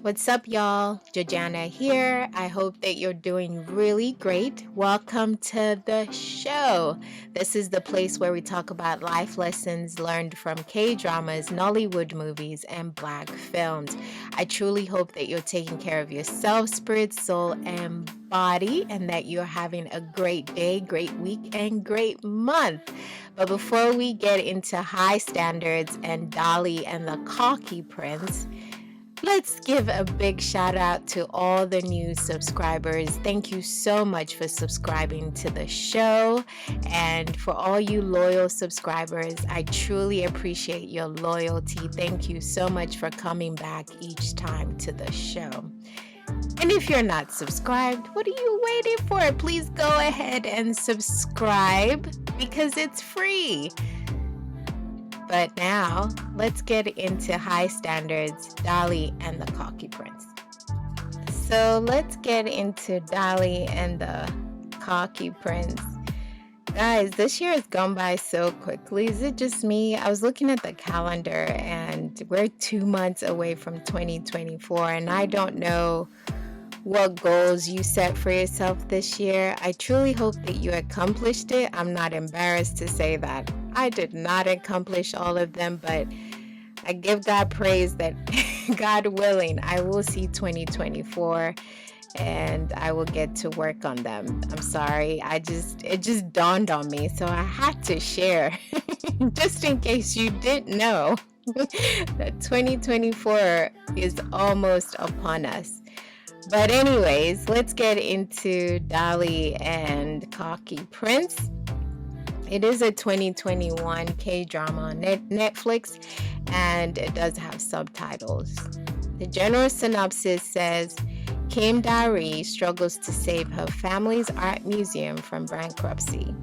What's up, y'all? Jojana here. I hope that you're doing really great. Welcome to the show. This is the place where we talk about life lessons learned from K dramas, Nollywood movies, and Black films. I truly hope that you're taking care of yourself, spirit, soul, and body, and that you're having a great day, great week, and great month. But before we get into high standards and Dali and the cocky prince, let's give a big shout out to all the new subscribers. Thank you so much for subscribing to the show. And for all you loyal subscribers, I truly appreciate your loyalty. Thank you so much for coming back each time to the show. And if you're not subscribed, what are you waiting for? Please go ahead and subscribe because it's free. But now, let's get into high standards, Dali and the Cocky Prince. So let's get into Dali and the Cocky Prince. Guys, this year has gone by so quickly. Is it just me? I was looking at the calendar and we're 2 months away from 2024, and I don't know what goals you set for yourself this year. I truly hope that you accomplished it. I'm not embarrassed to say that I did not accomplish all of them, but I give God praise that God willing, I will see 2024 and I will get to work on them. I'm sorry. It just dawned on me, so I had to share just in case you didn't know that 2024 is almost upon us. But anyways, let's get into Dali and Cocky Prince. It is a 2021 K-drama on Netflix, and it does have subtitles. The general synopsis says, Kim Dali struggles to save her family's art museum from bankruptcy.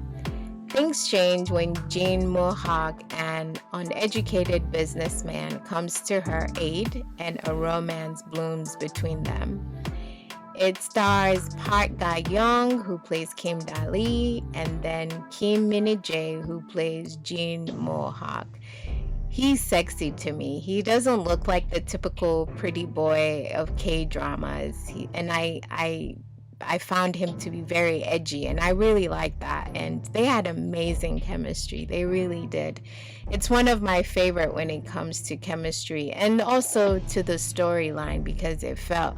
Things change when Jean Mohawk, an uneducated businessman, comes to her aid and a romance blooms between them. It stars Park Ga-young, who plays Kim Dali, and then Kim Min-jae, who plays Jean Mohawk. He's sexy to me. He doesn't look like the typical pretty boy of K-dramas. I found him to be very edgy, and I really like that. And they had amazing chemistry. They really did. It's one of my favorite when it comes to chemistry and also to the storyline, because it felt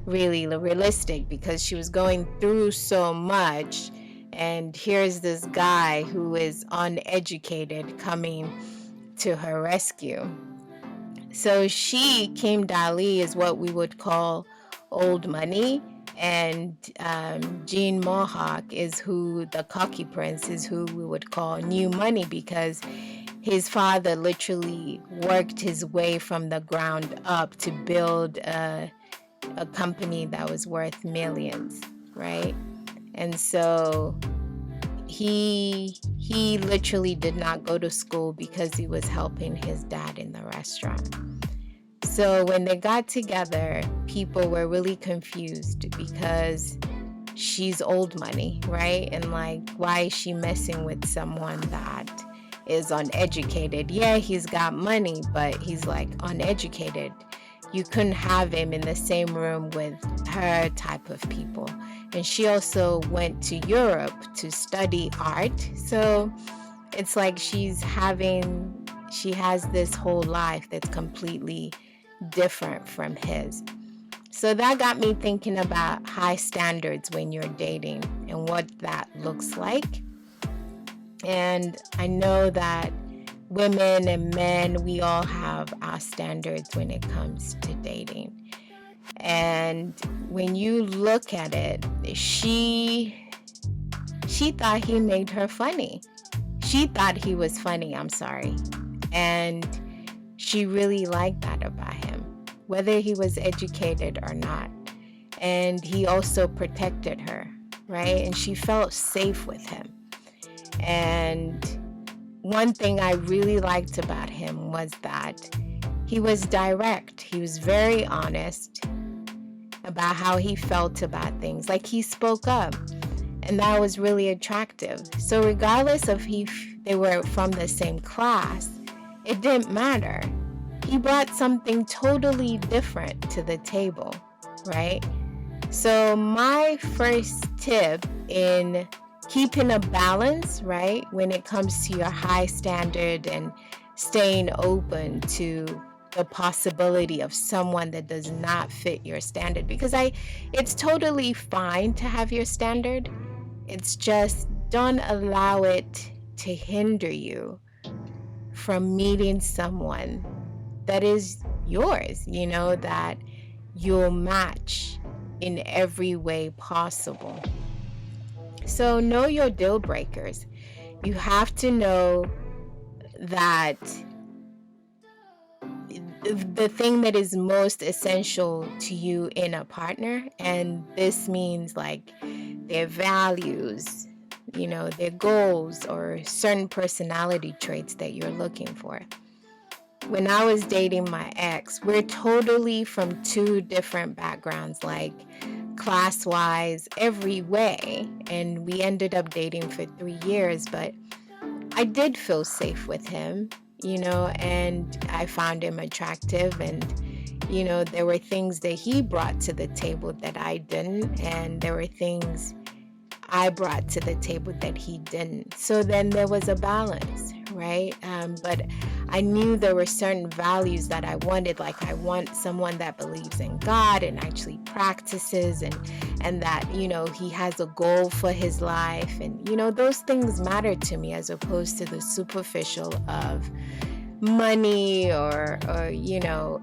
really realistic, because she was going through so much, and here's this guy who is uneducated coming to her rescue. So Kim Dali, is what we would call old money, and Jean Mohawk is who the Cocky Prince is, who we would call new money, because his father literally worked his way from the ground up to build a company that was worth millions, right? And so he literally did not go to school because he was helping his dad in the restaurant. So when they got together, people were really confused because she's old money, right? And like, why is she messing with someone that is uneducated? Yeah, he's got money, but he's like uneducated. You couldn't have him in the same room with her type of people. And she also went to Europe to study art. So it's like she has this whole life that's completely different from his. So that got me thinking about high standards when you're dating and what that looks like. And I know that women and men, we all have our standards when it comes to dating. And when you look at it, she thought he made her funny. She thought he was funny, I'm sorry. And she really liked that about him, whether he was educated or not. And he also protected her, right? And she felt safe with him. And one thing I really liked about him was that he was direct. He was very honest about how he felt about things. Like, he spoke up, and that was really attractive. So regardless of they were from the same class, it didn't matter. he brought something totally different to the table, right? So my first tip in keeping a balance, right, when it comes to your high standard and staying open to the possibility of someone that does not fit your standard, because it's totally fine to have your standard. It's just don't allow it to hinder you from meeting someone that is yours, that you'll match in every way possible. So know your deal breakers. You have to know that the thing that is most essential to you in a partner, and this means like their values, their goals, or certain personality traits that you're looking for. When I was dating my ex, we're totally from two different backgrounds, like class-wise, every way, and we ended up dating for 3 years, but I did feel safe with him, and I found him attractive, and there were things that he brought to the table that I didn't, and there were things I brought to the table that he didn't. So then there was a balance, right? But I knew there were certain values that I wanted. Like I want someone that believes in God and actually practices, and that, he has a goal for his life. And, those things matter to me as opposed to the superficial of money or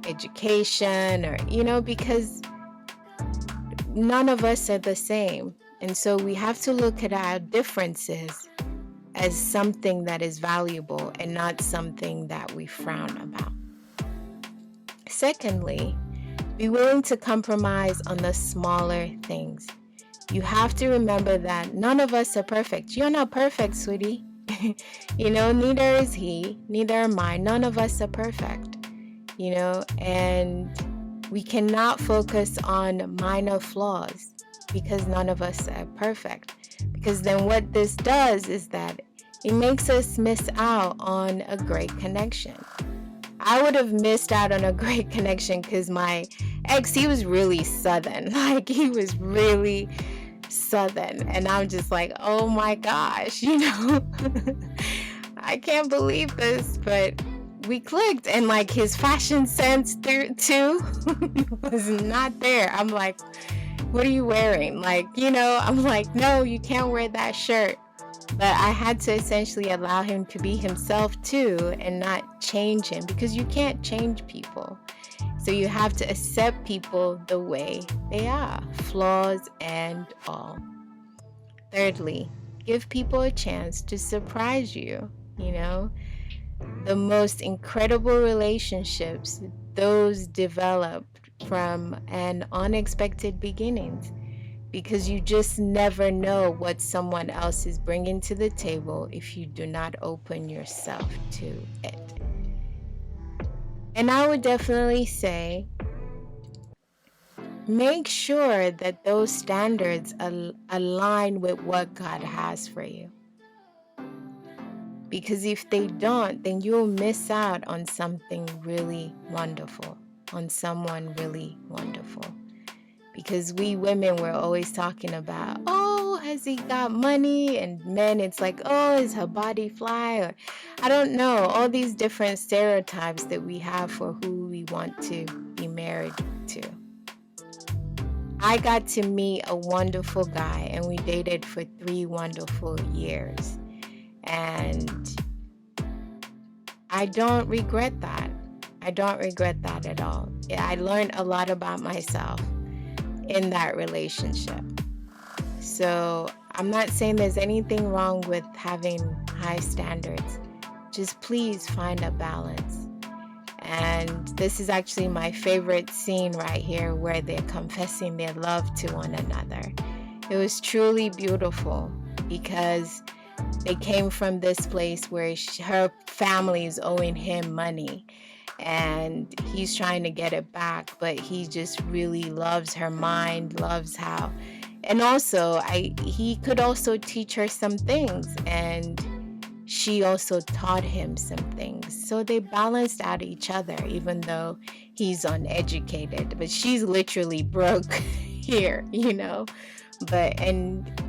education, or, because none of us are the same. And so we have to look at our differences as something that is valuable and not something that we frown about. Secondly, be willing to compromise on the smaller things. You have to remember that none of us are perfect. You're not perfect, sweetie. Neither is he, neither am I. None of us are perfect, and we cannot focus on minor flaws because none of us are perfect. Because then what this does is that it makes us miss out on a great connection. I would have missed out on a great connection because my ex, he was really Southern. Like, he was really Southern. And I'm just like, oh my gosh, I can't believe this, but we clicked. And like his fashion sense too was not there. I'm like, what are you wearing? Like, I'm like, no, you can't wear that shirt. But I had to essentially allow him to be himself too and not change him, because you can't change people. So you have to accept people the way they are, flaws and all. Thirdly, give people a chance to surprise you. The most incredible relationships, those develop from an unexpected beginnings, because you just never know what someone else is bringing to the table if you do not open yourself to it. And I would definitely say, make sure that those standards align with what God has for you. Because if they don't, then you'll miss out on something really wonderful, on someone really wonderful. Because we women, we're always talking about, oh, has he got money? And men, it's like, oh, is her body fly? Or I don't know, all these different stereotypes that we have for who we want to be married to. I got to meet a wonderful guy, and we dated for 3 wonderful years. And I don't regret that. I don't regret that at all. I learned a lot about myself in that relationship. So I'm not saying there's anything wrong with having high standards. Just please find a balance. And this is actually my favorite scene right here, where they're confessing their love to one another. It was truly beautiful because they came from this place where her family is owing him money, and he's trying to get it back, but he just really loves her mind, loves how, and also he could also teach her some things, and she also taught him some things. So they balanced out each other, even though he's uneducated. But she's literally broke here, and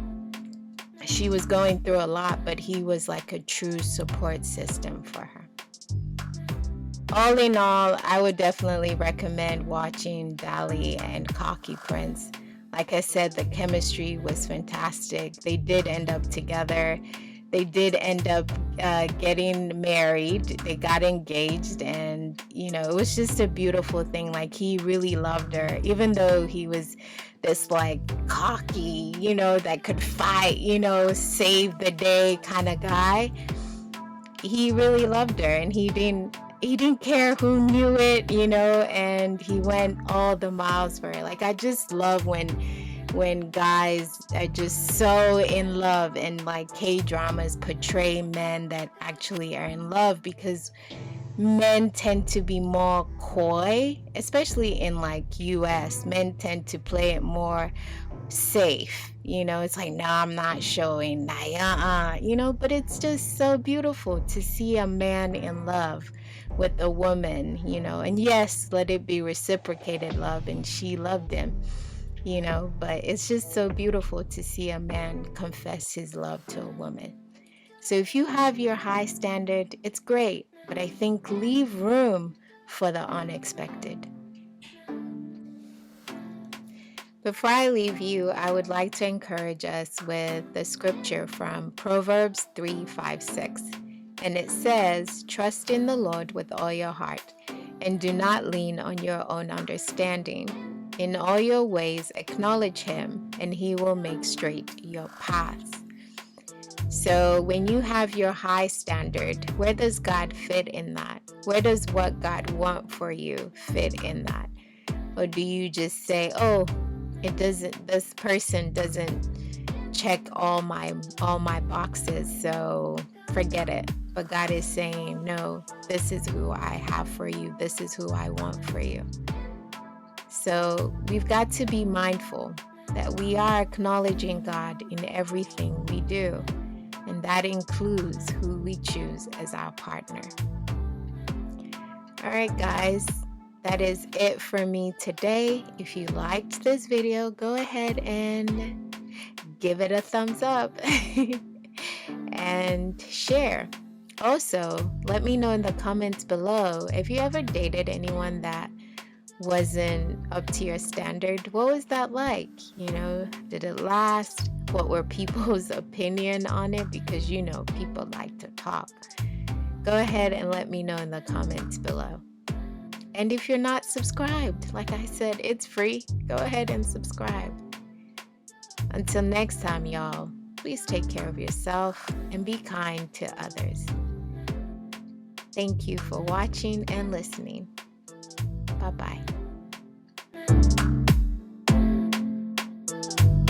she was going through a lot, but he was like a true support system for her. All in all, I would definitely recommend watching Dali and Cocky Prince. Like I said, the chemistry was fantastic. They did end up together. They did end up getting married. They got engaged, and it was just a beautiful thing. Like, he really loved her, even though he was this like cocky, that could fight, save the day kind of guy. He really loved her, and he didn't care who knew it, and he went all the miles for her. Like, I just love when guys are just so in love, and like K-dramas portray men that actually are in love, because men tend to be more coy, especially in like US. Men tend to play it more safe, it's like, no, I'm not showing, but it's just so beautiful to see a man in love with a woman, and yes, let it be reciprocated love, and she loved him, but it's just so beautiful to see a man confess his love to a woman. So if you have your high standard, it's great, but I think leave room for the unexpected. Before I leave you, I would like to encourage us with the scripture from Proverbs 3:5-6. And it says, "Trust in the Lord with all your heart, and do not lean on your own understanding. In all your ways acknowledge him, and he will make straight your paths." So when you have your high standard, where does God fit in that? Where does what God wants for you fit in that? Or do you just say, oh, this person doesn't check all my boxes, so forget it. But God is saying, no, this is who I have for you. This is who I want for you. So we've got to be mindful that we are acknowledging God in everything we do. And that includes who we choose as our partner. All right, guys. That is it for me today. If you liked this video, go ahead and give it a thumbs up and share. Also, let me know in the comments below if you ever dated anyone that wasn't up to your standard. What was that like? Did it last? What were people's opinion on it? Because people like to talk. Go ahead and let me know in the comments below. And if you're not subscribed, like I said, it's free. Go ahead and subscribe. Until next time, y'all, please take care of yourself and be kind to others. Thank you for watching and listening. Bye-bye.